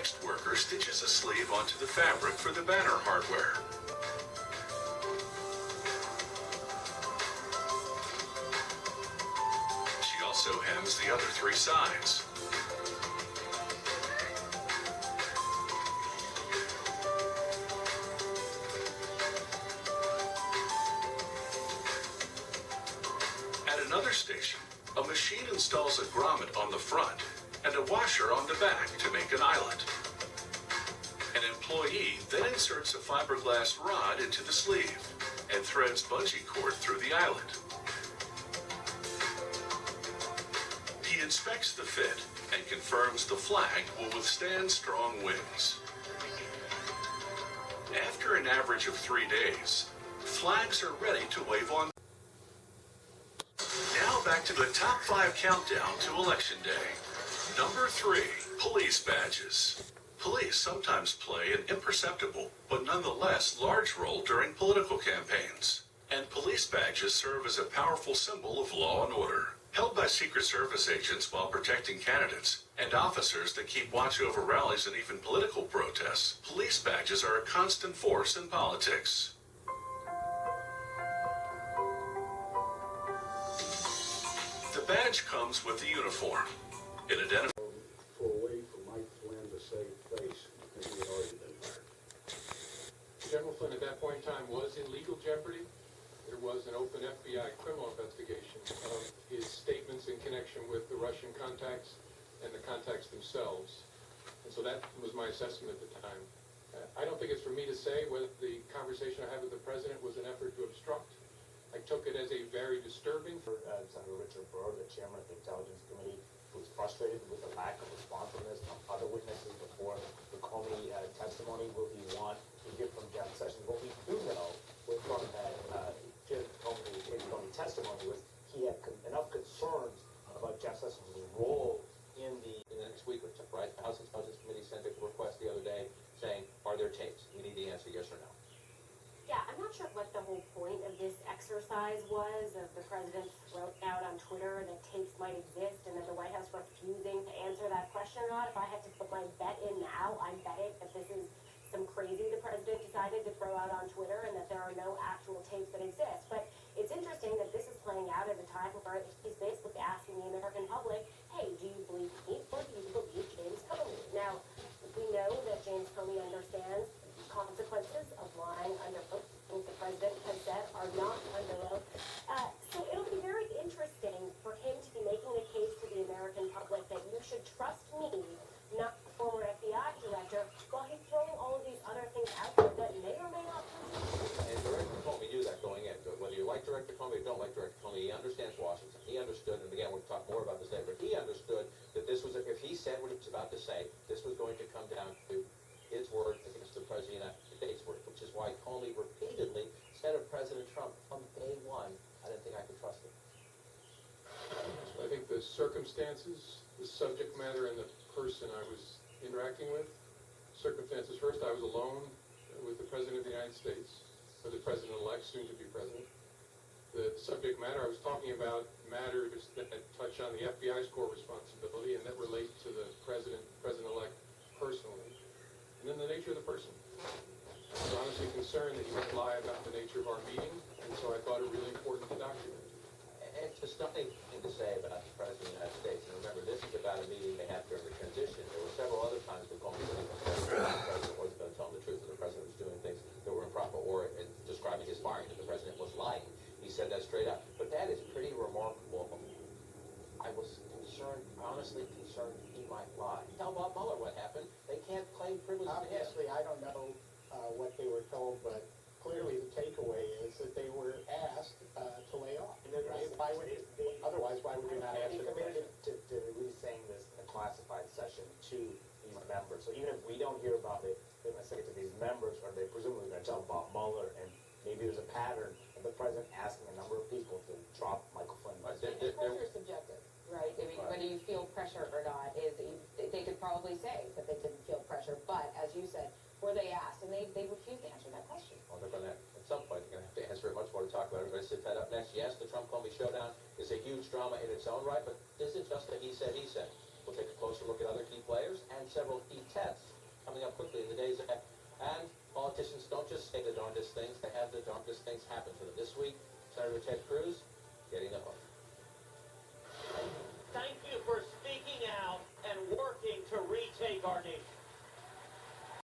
next worker stitches a sleeve onto the fabric for the banner hardware. She also hems the other three sides. At another station, a machine installs a grommet on the front and a washer on the back to make an eyelet. An employee then inserts a fiberglass rod into the sleeve and threads bungee cord through the eyelet. He inspects the fit and confirms the flag will withstand strong winds. After an average of 3 days, flags are ready to wave on. Now back to the top 5 countdown to Election Day. Number 3, police badges. Police sometimes play an imperceptible, but nonetheless large role during political campaigns. And police badges serve as a powerful symbol of law and order. Held by Secret Service agents while protecting candidates, and officers that keep watch over rallies and even political protests, police badges are a constant force in politics. The badge comes with the uniform. It identifies for a way for Mike Flynn to save face, because he had already been fired. General Flynn at that point in time was in legal jeopardy. There was an open FBI criminal investigation of his statements in connection with the Russian contacts and the contacts themselves. And so that was my assessment at the time. I don't think it's for me to say whether the conversation I had with the president was an effort to obstruct. I took it as a very disturbing. Senator Richard Burr, the chairman of the Intelligence Committee, was frustrated with the lack of responsiveness from other witnesses before the Comey testimony. Will he want to hear from Jeff Sessions? What we do know from Comey testimony was he had enough concerns about Jeff Sessions' role in the next week or so, right? The House Intelligence Committee sent a request the other day saying, are there tapes? We need the answer, yes or no. Yeah, I'm not sure what the whole point of this exercise was, of the president wrote out on Twitter that tapes might exist and that the White House refusing to answer that question or not. If I had to put my bet in now, I bet it that this is some crazy the president decided to throw out on Twitter and that there are no actual tapes that exist. But it's interesting that this is playing out at a time where he's basically asking the American public, hey, do you believe me or do you believe James Comey? Now, we know that James Comey understands consequences of lying under oath. Things the president has said are not under oath. So it'll be very interesting for him to be making a case to the American public that you should trust me, not the former FBI director, while he's throwing all of these other things out there that may or may not be. And Director Comey knew that going in. Whether you like Director Comey or don't like Director Comey, he understands Washington. He understood, and again, we'll talk more about this later, but he understood that this was, if he said what he was about to say, this was going to come down to his word against the President of the United States word, which is why Comey repeatedly said of President Trump from day one, I didn't think I could trust him. I think the circumstances, the subject matter, and the person I was interacting with. Circumstances first, I was alone with the President of the United States, or the President-elect, soon to be President. The subject matter I was talking about matters that touch on the FBI's core responsibility and that relate to the President-elect personally. And then the nature of the person. I was honestly concerned that he would lie about the nature of our meeting, and so I thought it really important to document. And just nothing to say about the President of the United States. And remember, this is about a meeting they had during the transition. There were several other times when Comey said the President wasn't going to tell him the truth, and the President was doing things that were improper, or describing his firing, that the President was lying. He said that straight up. But that is pretty remarkable. I was concerned, honestly concerned he might lie. Tell Bob Mueller what happened. They can't claim privilege to him. Obviously, I don't know what they were told, but clearly the takeaway is that they were asked to lay off. Right? Otherwise, why would you not ask them? He committed to really saying this in a classified session to these members. So even if we don't hear about it, they're going to say it to these members, or they're presumably going to tell Bob Mueller, and maybe there's a pattern of the president asking a number of people to drop Michael Flynn. Pressure is subjective, right? I mean, whether you feel pressure or not, they could probably say that they didn't feel pressure, but as you said, were they asked, and they refused to answer that question. Well, they're going to, at some point, they're going to have to answer it. Much more to talk about. Everybody sit that up next. Yes, the Trump-Comey showdown is a huge drama in its own right, but this isn't just a he said, he said. We'll take a closer look at other key players and several key tests coming up quickly in the days ahead. And